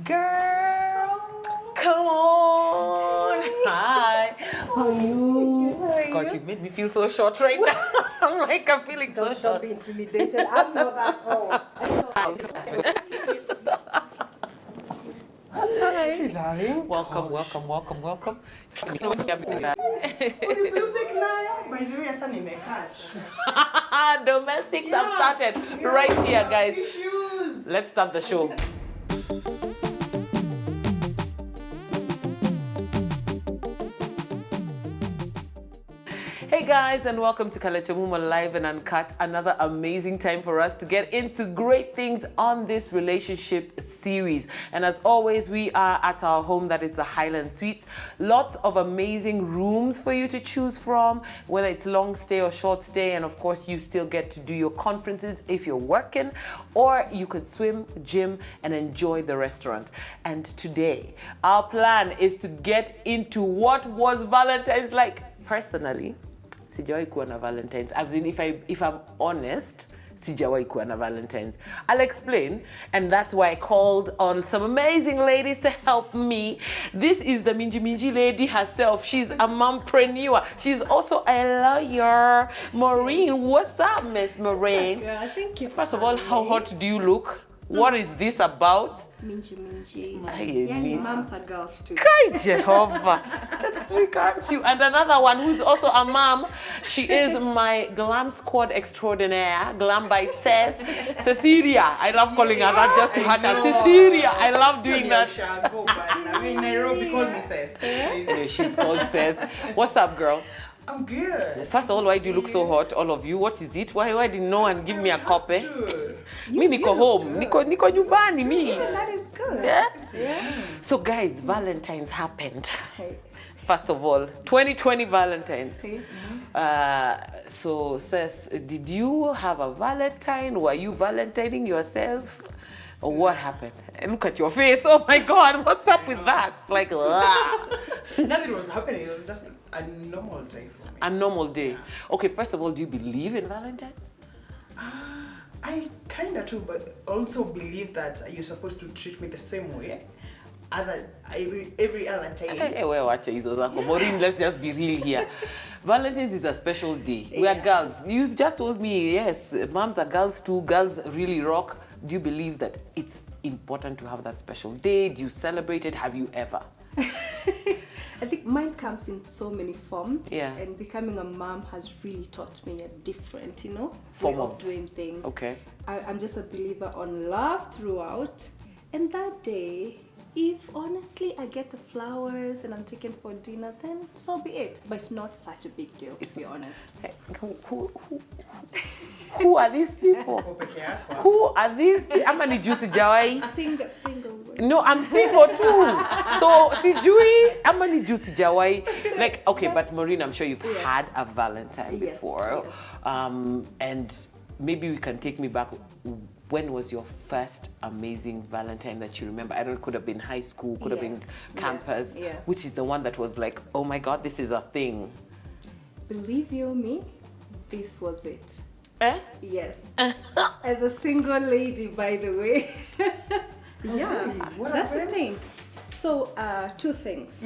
Girl, come on. Hi. How are you? Gosh, you made me feel so short right now. I'm feeling so short. Don't be intimidated. I'm not at all. Hi. Darling. Welcome. Domestics have started right here, guys. Let's start the show. Hey guys, and welcome to KalekyeMumoLive&Uncut. Another amazing time for us to get into great things on this relationship series. And as always, we are at our home, that is the Highland Suites. Lots of amazing rooms for you to choose from, whether it's long stay or short stay. And of course, you still get to do your conferences if you're working, or you could swim, gym, and enjoy the restaurant. And today, our plan is to get into what was Valentine's like. Personally, sijawahi kuwa na Valentine's. As in, if I'm honest, sijawahi kuwa na Valentine's. I'll explain, and that's why I called on some amazing ladies to help me. This is the Minji lady herself. She's a mumpreneur. She's also a lawyer. Maureen, what's up, Miss Maureen? Girl, thank you. First of all, how hot do you look? What is this about? Minji. Ay, Yani moms are girls too. Kai Jehovah. We can't you. And another one who's also a mom. She is my Glam squad extraordinaire. Glam by Cess. Cecilia. I love calling her that just to hurt her. Cecilia. I love doing that. I mean, Nairobi called me Cess. Yeah, she's called Cess. What's up, girl? I'm good. First of all, why do you look so hot, all of you? What is it? Why did no one give me a copy? Me niko home. Niko nyumbani me. That is good. Yeah? Yeah. So guys, Valentine's happened. Hey. First of all, 2020 Valentine's. See? So, Cess, did you have a Valentine? Were you Valentining yourself? Or what happened? And look at your face. Oh my God, what's up with that? Like, Nothing was happening. It was just a normal day for me. a normal day. Yeah. Okay, first of all, do you believe in Valentine's? I kind of do, but also believe that you're supposed to treat me the same way. Every other day. Hey, well, watch hizo zako. Maureen, let's just be real here. Valentine's is a special day. We are girls. You just told me, yes, moms are girls too. Girls really rock. Do you believe that it's important to have that special day? Do you celebrate it? Have you ever? I think mine comes in so many forms. Yeah. And becoming a mom has really taught me a different, Form way of of doing things. Okay. I'm just a believer on love throughout. And that day, if honestly I get the flowers and I'm taken for dinner, then so be it. But it's not such a big deal, to be honest. Hey, who are these people? Who are these people? Ama ni juu sijawahi. Single word. No, I'm single too. So, sijui, ama ni juu sijawahi. Like, okay, but Maureen, I'm sure you've had a Valentine before. Yes. And maybe we can take me back. When was your first amazing Valentine that you remember? I don't know, it could have been high school, could have been campus. Yeah. Which is the one that was like, oh my God, this is a thing. Believe you me, this was it. Eh? Yes. As a single lady, by the way. Yeah, What that's the happened? thing. So, two things.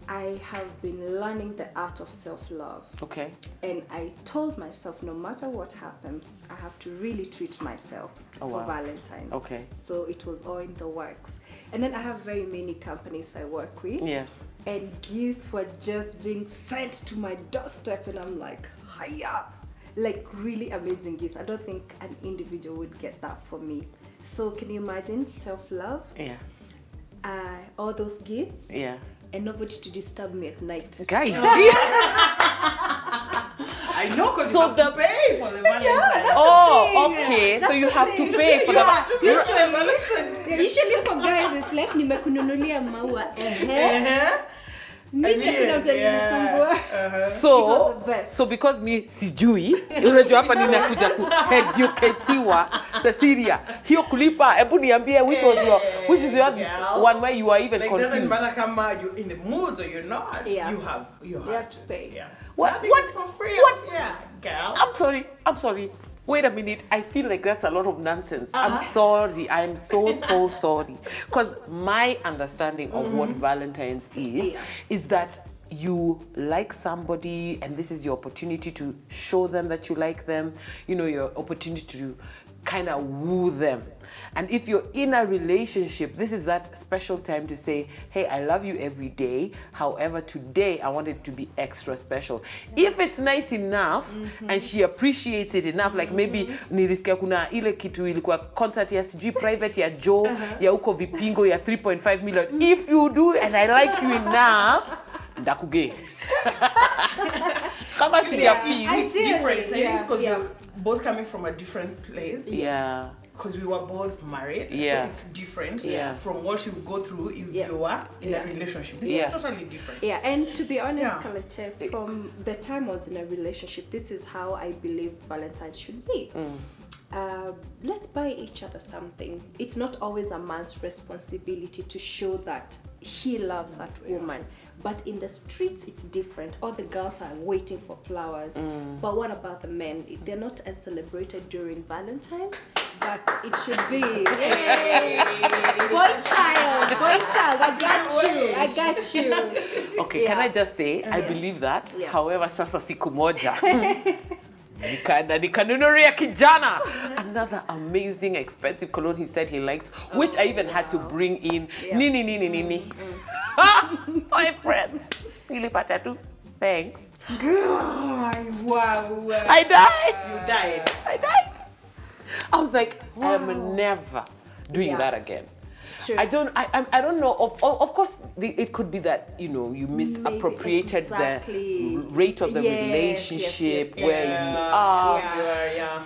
I have been learning the art of self-love. Okay. And I told myself, no matter what happens, I have to really treat myself for Valentine's. Okay. So it was all in the works. And then I have very many companies I work with. Yeah. And gifts were just being sent to my doorstep, and I'm like, hiya! Like really amazing gifts. I don't think an individual would get that for me. So can you imagine self-love? Yeah. All those gifts? Yeah. And nobody to disturb me at night. Guys. I know, because So you have to pay for the Valentine. Oh, okay. So you have to pay for the Yeah, usually for guys, it's like nimekununulia maua. Mimi napenda mtu alinisumbua. It was the best. So because me sijui, unajua hapa ninakuja ku-educatiwa. Cecilia, hiyo kulipa, hebu niambie which is your one where you are even like, confused. doesn't matter come you're in the mood or you're not. Yeah. You have You have to pay. Yeah. What? Nothing What? is for free. What? Yeah, girl. I'm sorry. Wait a minute, I feel like that's a lot of nonsense. I'm sorry, I'm so sorry. Because my understanding of what Valentine's is that you like somebody and this is your opportunity to show them that you like them, you know, your opportunity to kind of woo them. And if you're in a relationship, this is that special time to say, hey, I love you every day. However, today I want it to be extra special. If it's nice enough and she appreciates it enough, like maybe nilisikia kuna ile kitu ilikuwa concert ya sijui private ya Joe ya uko vipingo ya 3.5 million. If you do and I like you enough, ndakuge. Kama it's different. Because we're both coming from a different place. Yeah. Because we were both married, so it's different from what you go through if you are in a relationship. It's totally different. Yeah, and to be honest, Kalekye, from the time I was in a relationship, this is how I believe Valentine's should be. Let's buy each other something. It's not always a man's responsibility to show that he loves that woman. But in the streets, it's different. All the girls are waiting for flowers. But what about the men? They're not as celebrated during Valentine's, but it should be. Boy child, I got you. Okay, can I just say, I believe that. However, sasa siku moja. Nikanunulia kijana another amazing expensive cologne he said he likes, which I even had to bring in. Nini. My friends, nilipata tu. Thanks. Wow. I died. You died. I died. I was like, I'm never doing that again. True. I don't know. Of course, it could be that, you know, you misappropriated the rate of the relationship where you are.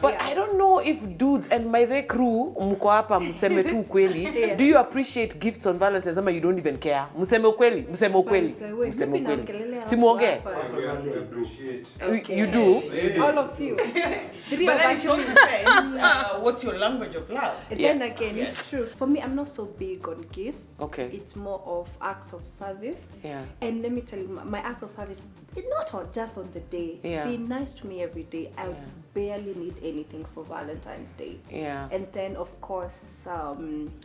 But I don't know if dudes, and by the crew, mko hapa mseme tu ukweli, do you appreciate gifts on Valentine's? Ama you don't even care? Mseme ukweli. Simuongee. You do? All of you. But then it all depends what's your language of love. Then again, it's true. For me, I'm not so big on gifts. Okay. It's more of acts of service. Yeah. And let me tell you, my acts of service, it's not just on the day. Yeah. Be nice to me every day. I barely need anything for Valentine's Day. Yeah. And then, of course,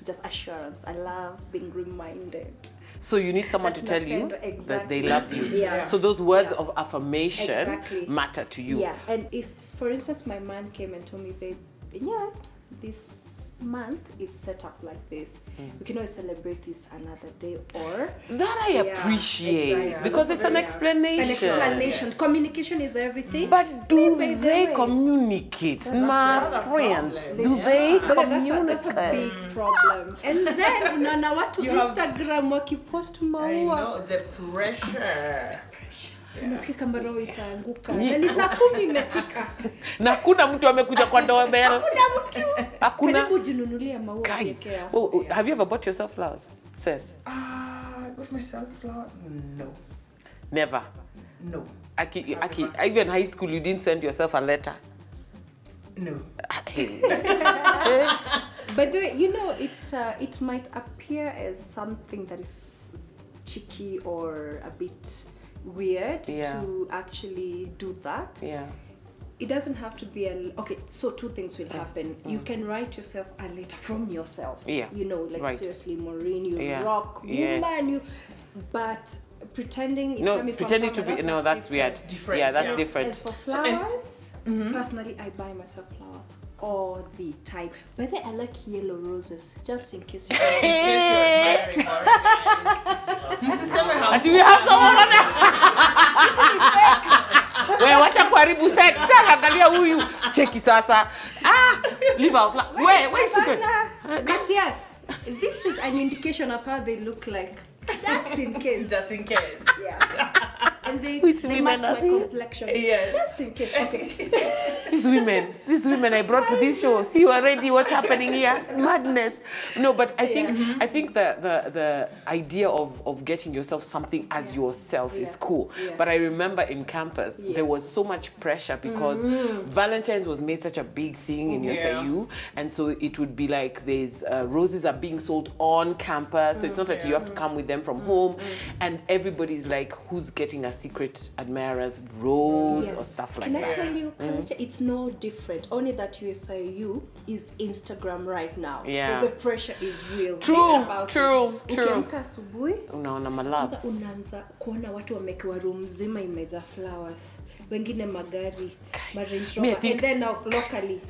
just assurance. I love being reminded. So you need someone to tell you that they love you. Yeah. So those words of affirmation matter to you. Yeah. And if, for instance, my man came and told me, babe, this month it's set up like this, we can always celebrate this another day, or that I appreciate because it's an explanation. Communication is everything. But do they communicate? My friends, do they communicate? That's a big problem. And then unaona watu Instagram wakipost maua. I know the pressure. Unasikia kama roho itaanguka. Na ni saa 10 imefika. Na kuna mtu amekuja kwa doorbell. Hakuna. Karibu jinunulia maua yekea. Have you ever bought yourself flowers? Cess? I got myself flowers? No. Never? No. Aki, even high school you didn't send yourself a letter? No. By the way, you know, it might appear as something that is cheeky or a bit weird to actually do that. Yeah. It doesn't have to be okay, so two things will happen. You can write yourself a letter from yourself. Yeah. You know, like seriously, Maureen, you rock, woman, but pretending pretending to be that's weird. Different. Yeah, that's different. As for flowers, personally I buy myself flowers all the time. But then I like yellow roses, just in case you Do we have someone on there? Wewe wacha kuharibu sex. Angalia huyu. Cheki sasa. Leave out. Where is she going? But yes, this is an indication of how they look like. Just in case. Just in case. Yeah. And they match my complexion. Yes. Just in case. Okay. These women I brought to this show. See already what's happening here. Madness. No, but I think the idea of getting yourself something as yourself is cool. Yeah. But I remember in campus there was so much pressure because Valentine's was made such a big thing in your SAU, and so it would be like there's roses are being sold on campus, so it's not that you have to come with them from home, and everybody's like, who's getting a secret admirers rose or stuff like Can that. I tell you, Kalekye, it's no different. Only that USIU is Instagram right now. Yeah. So the pressure is real. True, Think about true, it. true. Ukiamka asubuhi, Unaona malabs. kwanza unaanza kuona watu wamekiwa room mzima imejaa flowers. Wengine magari, Range Rover, and then now locally.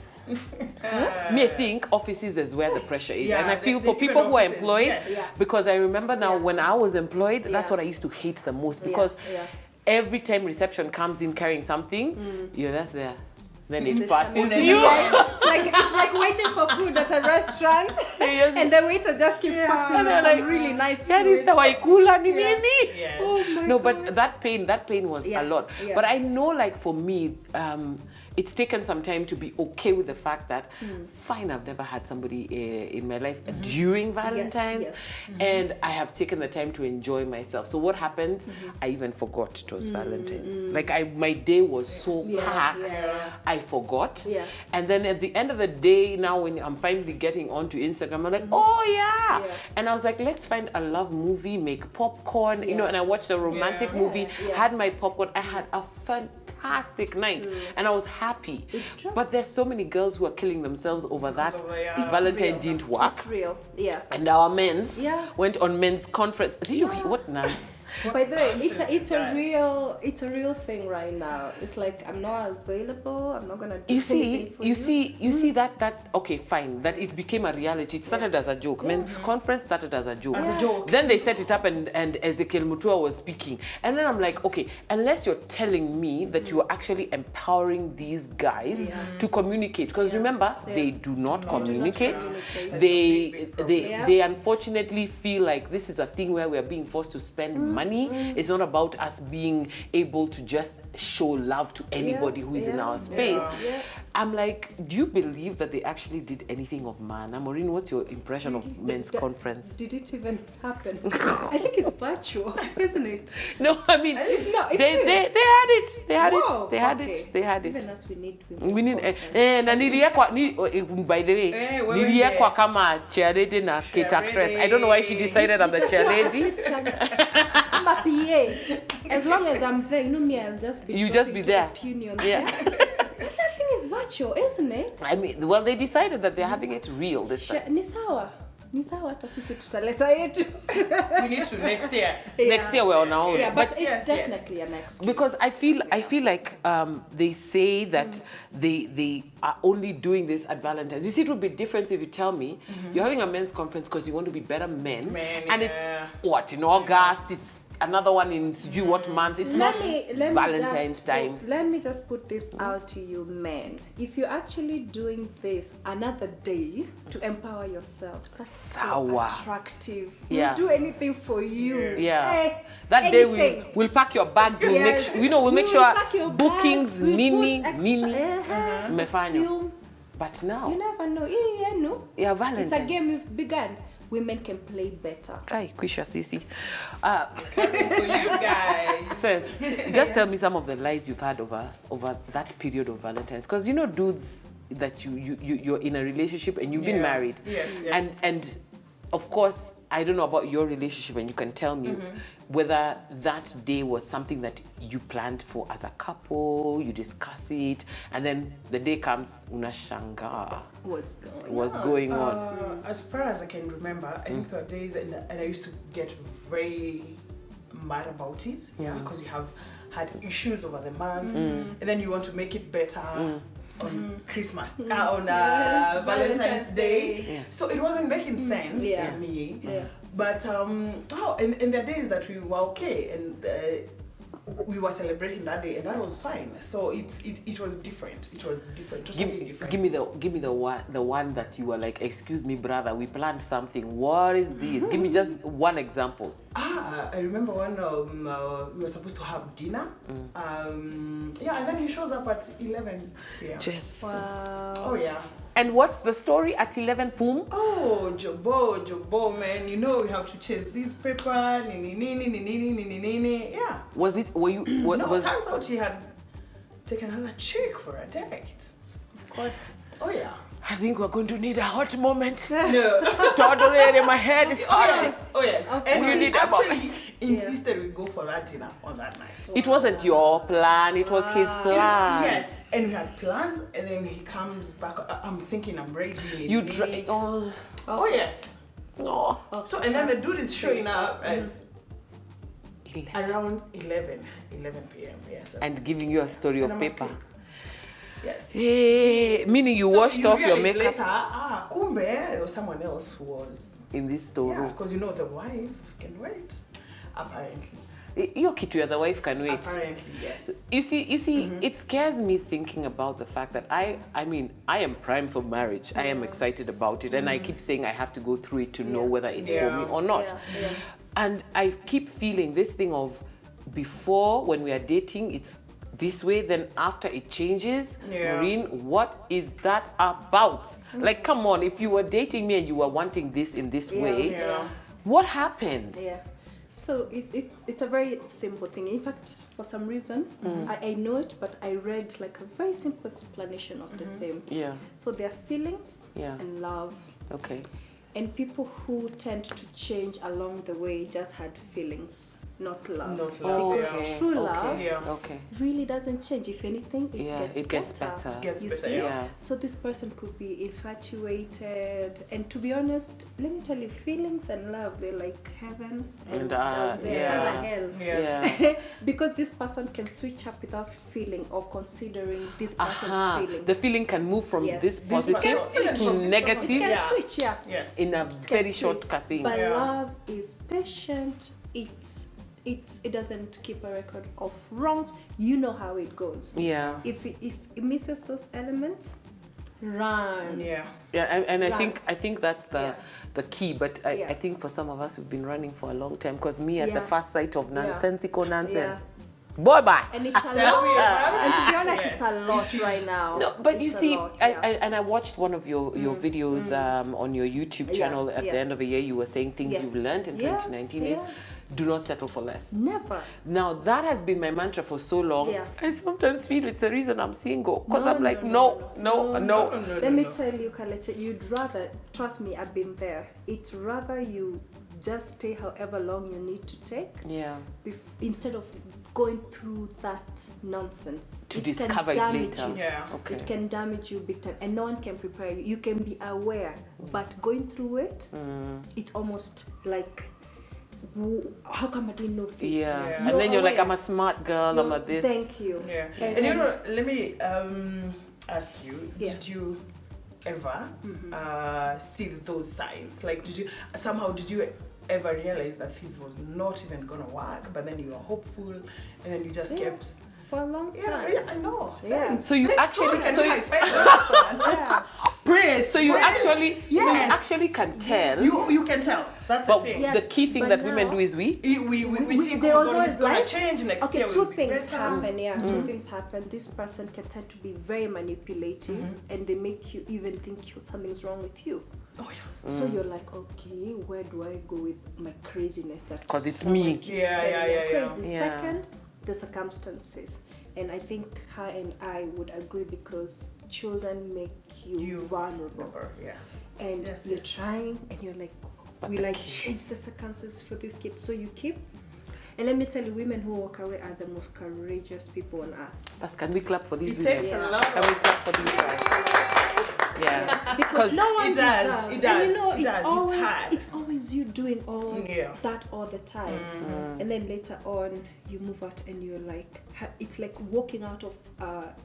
Me, I think offices is where the pressure is. Yeah, and I feel the for people who are offices, employed, yes. Yeah. because I remember now Yeah. when I was employed, that's Yeah. what I used to hate the most, because Yeah. every time reception comes in carrying something, that's there. Then it It's passes coming. you. It's like waiting for food at a restaurant, Yes. and the waiter just keeps passing And with they're some like, really nice "Yeah, this food. the waikula ni Yeah. nini?" Yes. Oh my No, God. but that pain was Yeah, a lot. yeah. But I know, like, for me, it's taken some time to be okay with the fact that, fine, I've never had somebody in my life during Valentine's, yes. and I have taken the time to enjoy myself. So what happened? I even forgot it was Valentine's. Like, my day was so packed, I forgot. Yeah. And then at the end of the day, now when I'm finally getting onto Instagram, I'm like, oh yeah. And I was like, let's find a love movie, make popcorn, you know, and I watched a romantic movie, had my popcorn. I had a fantastic night, and I was happy. It's true. But there's so many girls who are killing themselves over that. It's Valentine real. didn't work. It's real. Yeah. And our men's Yeah. went on men's conference. Did you hear what Nance? By the way, it's a real thing right now. It's like I'm not available. I'm not gonna do anything for you see that okay, fine, that it became a reality. It started as a joke. Men's conference started as a joke. As a joke. Then they set it up, and Ezekiel Mutua was speaking. And then I'm like, okay, unless you're telling me that you are actually empowering these guys to communicate, because remember, they do not communicate. They unfortunately feel like this is a thing where we are being forced to spend money. It's not about us being able to just show love to anybody who is in our space. I'm like, do you believe that they actually did anything of man? Maureen, what's your impression of men's conference? Did it even happen? I think it's virtual, isn't it? No, I mean, It's not. It's they real. had it. They had Wow, it. They had okay. it. They had it. Even us, we need. We need na niliekwa by the way wewe niliekwa ndiye. kama cheerleader na kit actress. I don't know why she decided I'm the cheerleader. Assistant. I'm a PA. As long as I'm there, you know me, I'll just be. You just be there. Opinions. Yeah. That thing is virtual, isn't it? I mean, well, they decided that they're having it real this time. Ni sawa. Hata sisi tutaleta yetu. We need to next year. Next year we're on our own. Yeah, but it's yes. definitely an excuse. Because I feel like they say that they are only doing this at Valentine's. You see, it would be different if you tell me you're having a men's conference because you want to be better men, and it's what, in August, it's another one in what month? It's not Valentine's time. Let me just put this out to you, men. If you're actually doing this another day to empower yourselves, that's so Sawa. attractive. Yeah. We'll do anything for you. Yeah. Hey, That anything. day we'll pack your bags. We'll Yes. we'll make We sure will pack your bookings, bags, we'll nini, put extra- nini, Film. mefanya. But now, You never know. No. yeah, Valentine's. It's a game you've begun. Women can play better. Kai, Kwisha, Sisi. For you guys. Cess, just tell me some of the lies you've had over that period of Valentine's, because you know dudes that you're in a relationship and you've been married. Yes. And of course, I don't know about your relationship, and you can tell me whether that day was something that you planned for as a couple, you discuss it, and then the day comes, unashanga. What's going on? What's going on? As far as I can remember, I think there were days and I used to get very mad about it, because you have had issues over the month, and then you want to make it better on Christmas, on Valentine's Day. Yeah. So it wasn't making sense to me. Yeah. But and there are days that we were okay, and we were celebrating that day, and that was fine. So it was different. It was different. Totally different. Give me the one that you were like, excuse me, brother, we planned something. What is this? Give me just one example. I remember when we were supposed to have dinner. And then he shows up at 11 p.m. Just Wow. Oh yeah. And what's the story at 11 boom? Oh, Jobo, man, you know we have to chase this paper, nini. Yeah. Was it? Were you? No, Was turns out he had taken another chick for a date. Of course. Oh yeah. I think we're going to need a hot moment. No. Totally, my head is hot. Yes. Oh yes. And You we need a actually moment. insisted we go for that dinner on that night. It wasn't your plan, it was his plan. Yes, and we had plans, and then he comes back. I'm thinking I'm ready. You Oh yes. no. So and then the dude is showing up at 11. around 11 p.m. Yes. And giving you a story of And I'm paper. asleep. Yes. Hey, meaning you washed off your realize makeup later, kumbe, there was someone else who was. in this story. Yeah, because you know the wife can wait. Apparently. Your kid, the wife can wait. Apparently, yes. You see, it scares me thinking about the fact that I am primed for marriage. I am excited about it, and I keep saying I have to go through it to know whether it's for me or not. Yeah. And I keep feeling this thing of before, when we are dating, it's this way, then after it changes. Yeah. Maureen, what is that about? Like, come on, if you were dating me and you were wanting this in this way, Yeah. what happened? Yeah. So it's a very simple thing. In fact, for some reason, I know it, but I read like a very simple explanation of the same. Yeah. So there are feelings Yeah. and love. Okay. And people who tend to change along the way just had feelings, not love. Not love, Because yeah. true love Yeah. Okay. really doesn't change. If anything, it gets better. It gets You better, see? yeah. So this person could be infatuated, and to be honest, let me tell you, feelings and love, they're like heaven and down there. yeah. There's a hell. Yes. Yeah. Because this person can switch up without feeling or considering this person's feelings. The feeling can move from Yes. this It positive can to switch from this negative It can Yeah. switch, yeah. Yes. in a It can very short switch. thing. But Yeah. love is patient. It doesn't keep a record of wrongs. You know how it goes. Yeah. If it misses those elements, run. Yeah. Yeah, and I Right. think that's Yeah. the key. But I Yeah. think for some of us we've been running for a long time, because me at the Yeah. first sight of Yeah. nonsensical nonsense, boy bye. And it's a Tell lot. me about And to be honest, Yes. it's a lot right now. No, but you It's a see, lot, I yeah. and I watched one of your videos on your YouTube Yeah, channel at yeah. the end of the year. You were saying things Yeah. you've learned in Yeah, 2019 is yeah. do not settle for less. Never. Now that has been my mantra for so long. Yeah. I sometimes feel it's the reason I'm single, because No, I'm like, no. no. Let me tell you, Kalekye, you'd rather, trust me, I've been there. It's rather you just stay however long you need to take Yeah. instead of going through that nonsense. To It can discover it damage later. you. Yeah. Okay. It can damage you big time, and no one can prepare you. You can be aware, but going through it, it's almost like, how come I didn't know this? Yeah. Yeah. And then you're like, aware. I'm a smart girl, I'm a this. Thank you. Yeah. And- And you know, and- let me ask you, Yeah. did you ever see those signs? Like, did you ever realize that this was not even gonna work, but then you were hopeful, and then you just Yeah. kept. For a long Yeah, time. yeah, I know. Yeah. Thanks. So you Thanks actually- God. And so you- high five for that one. Yeah. Praise. So you praise. actually actually can tell. You can tell. That's But the thing. Yes, the key thing but that women now- do is we. We think there was God always is gonna like, change next okay, year. two will be things better. happen. Yeah, two things happen. This person can tend to be very manipulative, and they make you even think something's wrong with you. Oh yeah. So you're like, okay, where do I go with my craziness? That 'Cause it's someone me. keeps Yeah, telling yeah, me yeah, I'm yeah. crazy. Yeah. Second, the circumstances, and I think her and I would agree because children make you vulnerable. Yes. And Yes, you're yes. trying, and you're like, But we the like kid- change the circumstances for this kid, so you keep. And let me tell you, women who walk away are the most courageous people on earth. But can we clap for these It women? takes Yeah. a lot. Can we clap for these guys? Yeah. Because no one It does, deserves. it does, And you know, it does, it's hard. it's always you doing all Yeah. that all the time. And then later on, you move out and you're like, it's like walking out of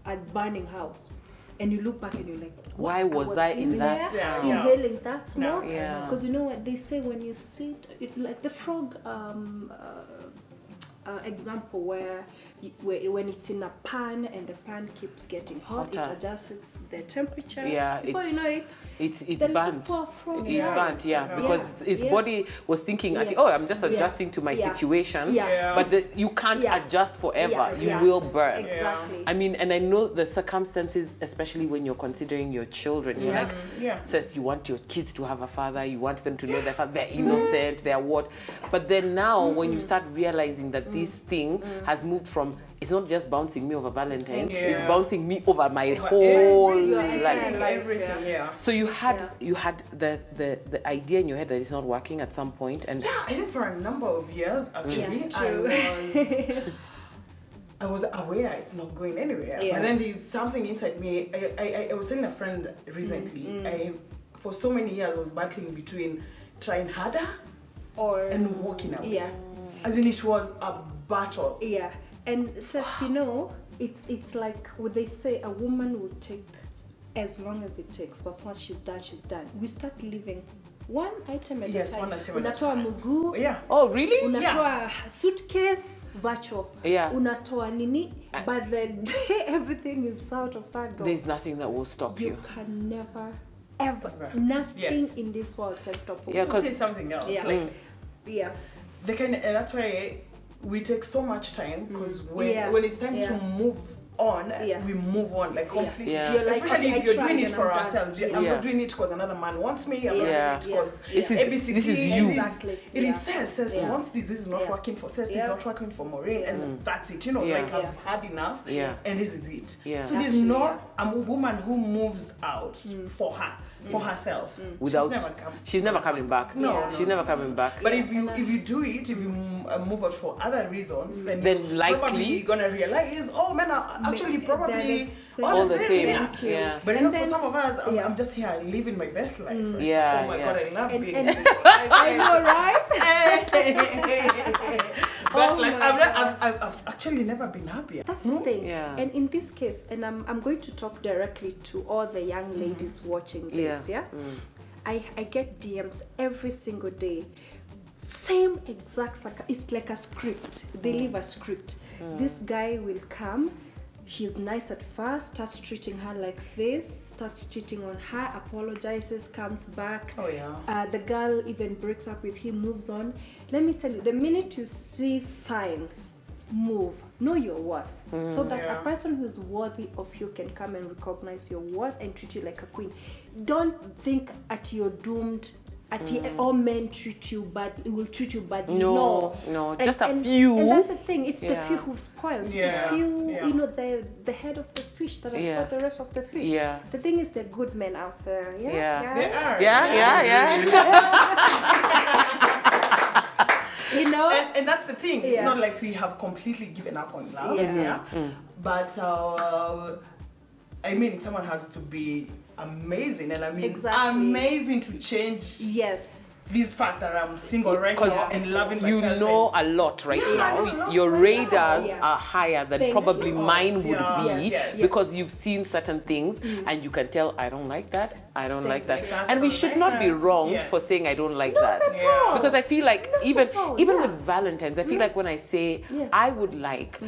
a burning house. And you look back and you're like, Why what? was I in that there house? inhaling that smoke? No, yeah. Because you know what they say when you sit, like the frog example where when it's in a pan and the pan keeps getting hot, Hotter. it adjusts the temperature. Yeah, Before you know it, It's the little burnt. poor frog It's dies. burnt, yeah, because its Yeah. body was thinking, Yes. oh, I'm just Yeah. adjusting to my Yeah. situation. Yeah. But you can't Yeah. adjust forever. Yeah. You Yeah. will burn. Exactly. I mean, and I know the circumstances, especially when you're considering your children. You're Yeah. like, Yeah. says you want your kids to have a father, you want them to know their father, they're innocent, they're what. But then now, when you start realizing that this thing has moved from, it's not just bouncing me over Valentine's, Yeah. it's bouncing me over my whole Your life. entire life. Everything, yeah. So you had the idea in your head that it's not working at some point, and Yeah, I think for a number of years, actually, True. I was aware it's not going anywhere. Yeah. But then there's something inside me. I was telling a friend recently, for so many years I was battling between trying harder and walking away. Yeah. As in, it was a battle. Yeah. And Cess, you know, it's like what they say, a woman will take as long as it takes, but once she's done, she's done. We start living one item at a time. One item at a Unatoa time. mguu, Yeah. oh really? unatoa suitcase, virtual. Yeah. Unatoa nini, but the day everything is out of that door, There's nothing that will stop you you. can never, ever, nothing Yes. in this world can stop you. Yeah, To 'cause- say something else. Yeah. Like, Yeah. they can, and that's why we take so much time, because Yeah. when it's time to move on, Yeah. we move on like completely. Yeah. You're like, Especially okay, if you're I tried doing it and for I'm done. ourselves. I'm Yeah. not doing it because another man wants me. I'm Yeah. not doing it because This is- ABCD. this is you. Exactly. It is Yeah. Cess Yeah. wants this. This is not Yeah. working for Cess. This Yeah. is not working for Maureen, and that's it. You know, Yeah. like I've had enough. Yeah. And this is it. Yeah. So there's Actually, not a woman who moves out for her, for herself. Without, She's never coming back. No, Yeah. She's never coming back. But if you do it, if you move out for other reasons, then Then you're likely- probably gonna realize, oh, men are actually probably same. all the same. Yeah. Thank you. Yeah. But And you know, for then- some of us, yeah. I'm just here living my best life. Right? Yeah, Oh my yeah. God, I love And- being. and- single. I know, right? But Oh like, my God. I've actually never been happier. That's the thing. Yeah. And in this case, and I'm going to talk directly to all the young ladies watching this, yeah? I get DMs every single day. Same exact, it's like a script. They leave a script. This guy will come, he's nice at first, starts treating her like this, starts cheating on her, apologizes, comes back. Oh yeah. The girl even breaks up with him, moves on. Let me tell you, the minute you see signs, move. Know your worth. So that Yeah. a person who's worthy of you can come and recognize your worth and treat you like a queen. Don't think at you're doomed. All men treat you bad, will treat you badly. No, just a few. And that's the thing, it's the Yeah. few who spoil. It's Yeah, the few, yeah. you know, the head of the fish that has Yeah. spoiled the rest of the fish. Yeah. The thing is, the good men out there. Yeah. Yeah. They are. Yeah. You know? And that's the thing. It's Yeah. not like we have completely given up on love. Yeah. But I mean, someone has to be amazing, and I mean Exactly. amazing to change Yes. this fact that I'm single right now Because and loving you myself. know a lot right Yeah, I know a now. lot Your right radars now. Yeah. are higher than Thank probably you. mine would Yeah. be Yes. because you've seen certain things and you can tell I don't like that. I don't like that. you. That's And we what I should not be like. wrong Yes. for saying I don't like Not that. at Yeah. all. Because I feel like Not even at all, even yeah. with Valentine's, I feel like when I say Yeah. I would like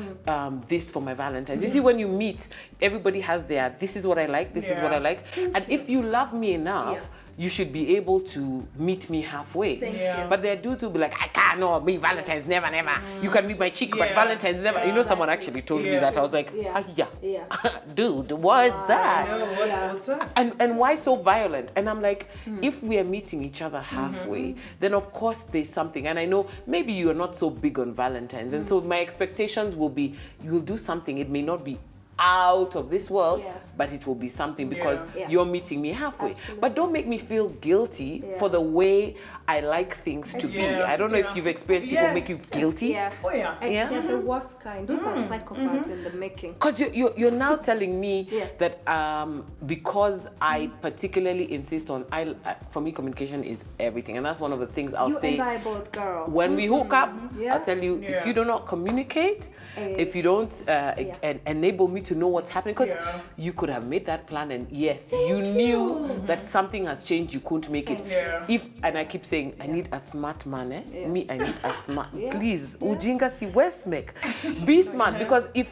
this for my Valentine's. You see, when you meet, everybody has their this is what I like, this is what I Yeah. like. And if you love me enough, Yeah. you should be able to meet me halfway. Thank Yeah. you. But there are dudes who be like, I can't, no, me, Valentine's, never. You can meet my cheek, but Yeah. Valentine's never. You know, someone Exactly. actually told me Yeah. that. I was like, Yeah. yeah. Yeah. Dude, what is I that? know Yeah. what's up. And why so violent? And I'm like, if we are meeting each other halfway, then of course there's something. And I know maybe you're not so big on Valentine's. And so my expectations will be, you'll do something. It may not be out of this world, Yeah. but it will be something because Yeah. you're meeting me halfway. Absolutely. But don't make me feel guilty Yeah. for the way I like things to be. Yeah. I don't know if Yeah. you've experienced people Yes. make you guilty. Yeah. Oh yeah. And Yeah. they're the worst kind. Those are psychopaths in the making. Because you're now telling me Yeah. that because I particularly insist on, for me communication is everything, and that's one of the things I'll You say. and I both, girl. When we hook up, Yeah. I'll tell you, Yeah. if you do not communicate, if you don't enable me to know what's happening, because Yeah. you could have made that plan and yes, you knew that something has changed, you couldn't make it. Yeah. And I keep saying, I need a smart man, eh? Yeah. Me, I need a smart, Yeah. please, ujinga si westmek. Be smart, because if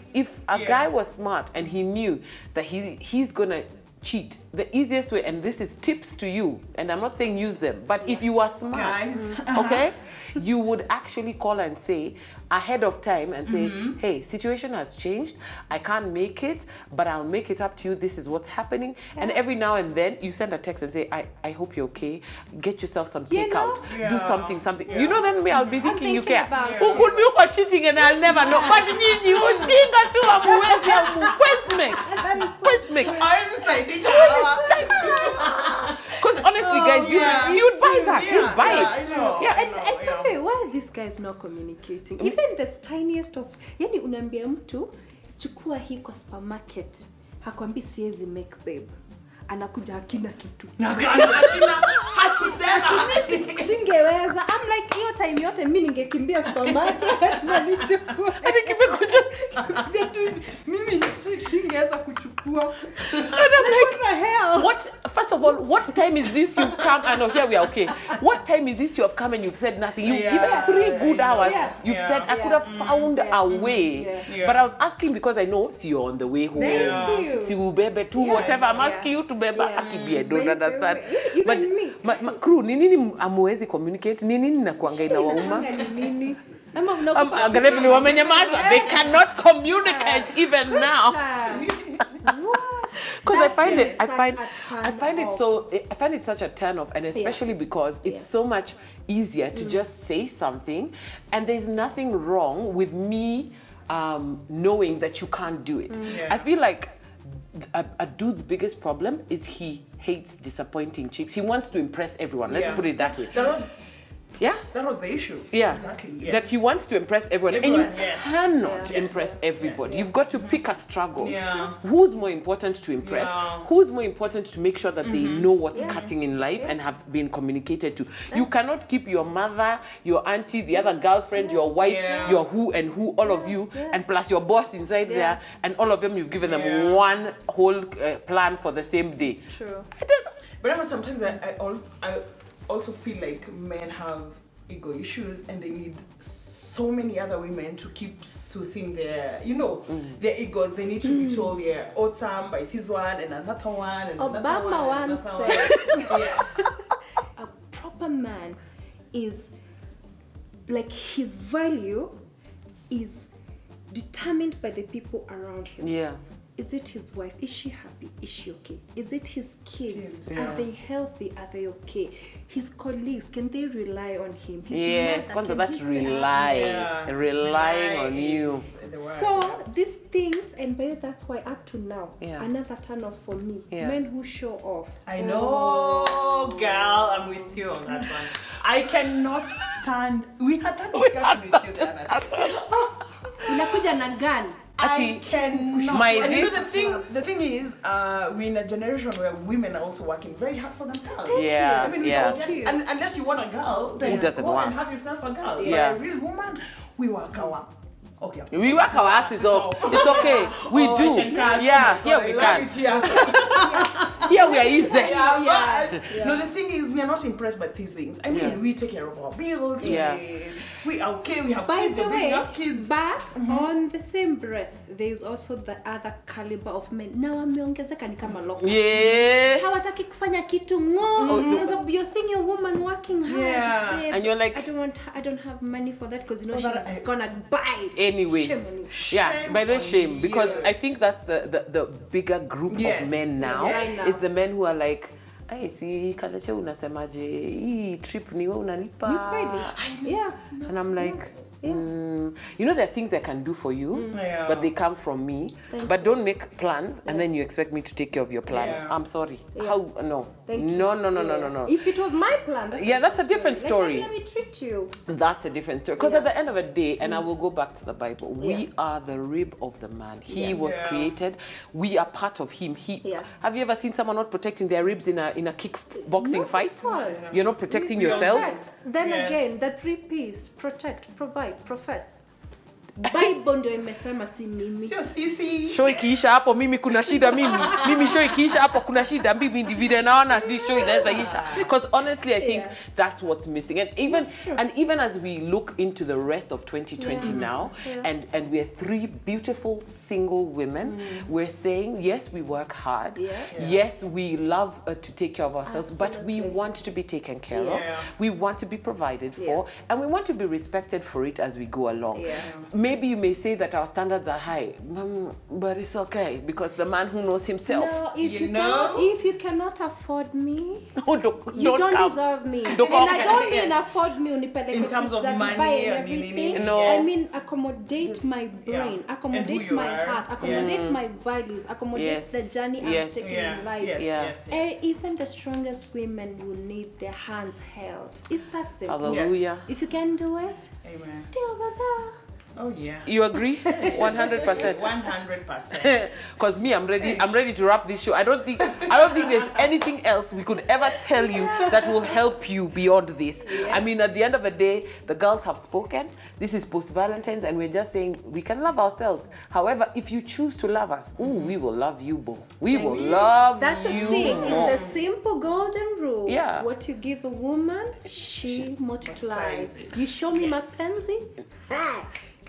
a Yeah. guy was smart and he knew that he's gonna cheat the easiest way, and this is tips to you, and I'm not saying use them, but if you are smart, Guys. okay, you would actually call and say ahead of time and say, hey, situation has changed, I can't make it, but I'll make it up to you, this is what's happening. And every now and then you send a text and say, I hope you're okay, get yourself some takeout, do something. You know, then me, I'll be thinking you care. Who could be cheating and I'll never know, but you would think I do, because honestly, guys, you'd buy that. You'd buy it. And why are these guys not communicating? Even the tiniest of, yani unaambia mtu chukua hii kwa supermarket, hakwambi siwezi make babe, anakuja hakina kitu. Singeweza. I'm like, hiyo time yote mimi ningekimbia supermarket na nichukue. Hadi kimekuja mimi singeweza kuchukua. And I'm like, what the hell? First of all, what time is this you've come? I know, here we are, okay. What time is this you have come and you've said nothing? You've given 3 good hours. You've said, I could have found a way. But I was asking because I know, see, you're on the way home. Thank you. See, you bebe too, whatever. I'm asking you to bebe. I don't understand. But crew, ni nini amwezi communicate? Ni nini nakuanga inawauma? They cannot communicate even now. Because I find it such a turn off, and especially because it's so much easier to just say something, and there's nothing wrong with me knowing that you can't do it. I feel like a dude's biggest problem is he hates disappointing chicks. He wants to impress everyone. Let's put it that way. That was the issue. Exactly. Yes. That he wants to impress everyone and you cannot impress everybody. You've got to pick a struggle. Who's more important to impress? Who's more important to make sure that they know what's cutting in life and have been communicated to? You cannot keep your mother, your auntie, the other girlfriend, your wife, your who and who, all of you, and plus your boss inside there, and all of them, you've given them one whole plan for the same day. It's true. But sometimes I also feel like men have ego issues and they need so many other women to keep soothing their, their egos. They need to be told, awesome by this one and another one and Obama once said, a proper man is like his value is determined by the people around him. Is it his wife? Is she happy? Is she okay? Is it his kids? Are they healthy? Are they okay? His colleagues, can they rely on him? Yes, that's relying on you. So these things, and by that's why up to now, another turn off for me. Men who show off. I know, girl, I'm with you on that one. I cannot stand. We had that discussion with you the other day. Unakuja na gun. I cannot. And the thing is, we're in a generation where women are also working very hard for themselves. I mean, and unless you want a girl, then who doesn't go want? and have yourself a girl. But a real woman, we work our we work our asses off. It's okay. We do. Here we can. Here we are easy. No, the thing is, we are not impressed by these things. I mean, we take care of our bills. We are okay. We have kids. By the way, kids. But on the same breath, there is also the other caliber of men. Now ameongezeka ni kama local. Hawataki kufanya kitu ngo. You're seeing your woman working hard. And you're like, I don't have money for that because she's gonna buy it. Anyway, by the shame, because I think that's the bigger group of men now, is the men who are like, hey, si Kalekye unasemaje, hii trip ni wewe unanipa. And I'm like, you know, there are things I can do for you, but they come from me. But don't make plans and then you expect me to take care of your plan. I'm sorry. How? No. No. If it was my plan, that's a different story. Let me treat you. That's a different story. Because at the end of the day, and I will go back to the Bible, we are the rib of the man. He was created. We are part of him. Have you ever seen someone not protecting their ribs in a kickboxing fight? You're not protecting yourself. Then again, the 3 P's: protect, provide, profess. Bible ndio imesema si mimi. Sio sisi. Show ikiisha hapo mimi kuna shida mimi show ikiisha hapo kuna shida mimi ndivyo naona this show inaweza isha, because honestly I think that's what's missing, and even as we look into the rest of 2020 now, and we're 3 beautiful single women, we're saying yes, we work hard, yes, we love to take care of ourselves, but we want to be taken care of, we want to be provided for, and we want to be respected for it as we go along. Maybe you may say that our standards are high, but it's okay, because the man who knows himself. No, if you cannot afford me, you don't come. deserve me. Don't and come. I don't mean afford me in terms of money and everything. No. I mean accommodate my brain, accommodate my heart, accommodate my values, accommodate the journey I'm taking in life. Even the strongest women will need their hands held. It's that simple. Hallelujah. If you can do it, Amen. stay over there. Oh yeah. You agree? 100%. 100%. Because me, I'm ready to wrap this show. I don't think there's anything else we could ever tell you that will help you beyond this. I mean, at the end of the day, the girls have spoken. This is post Valentine's, and we're just saying we can love ourselves. However, if you choose to love us, we will love you, Bo. We will love That's the you. thing. It's the simple golden rule. Yeah. What you give a woman, she multiplies. You show me mapenzi,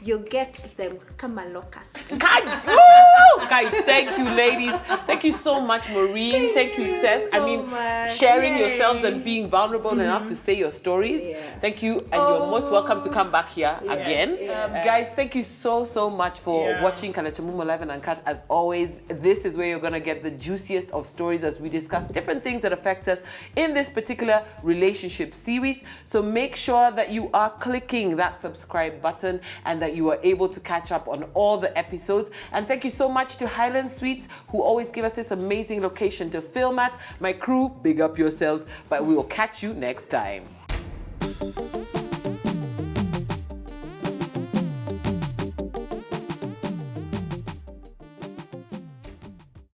you get them kama locust. Guys, thank you, ladies. Thank you so much, Maureen. Thank you, Cess. so I mean, much. sharing yourselves and being vulnerable enough to say your stories. Thank you, and you're most welcome to come back here again. Guys, thank you so much for watching KalekyeMumoLive&Uncut. As always, this is where you're gonna get the juiciest of stories as we discuss different things that affect us in this particular relationship series. So make sure that you are clicking that subscribe button and that you are able to catch up on all the episodes. And thank you so much to Highland Suites, who always give us this amazing location to film at. My crew, big up yourselves, but we will catch you next time.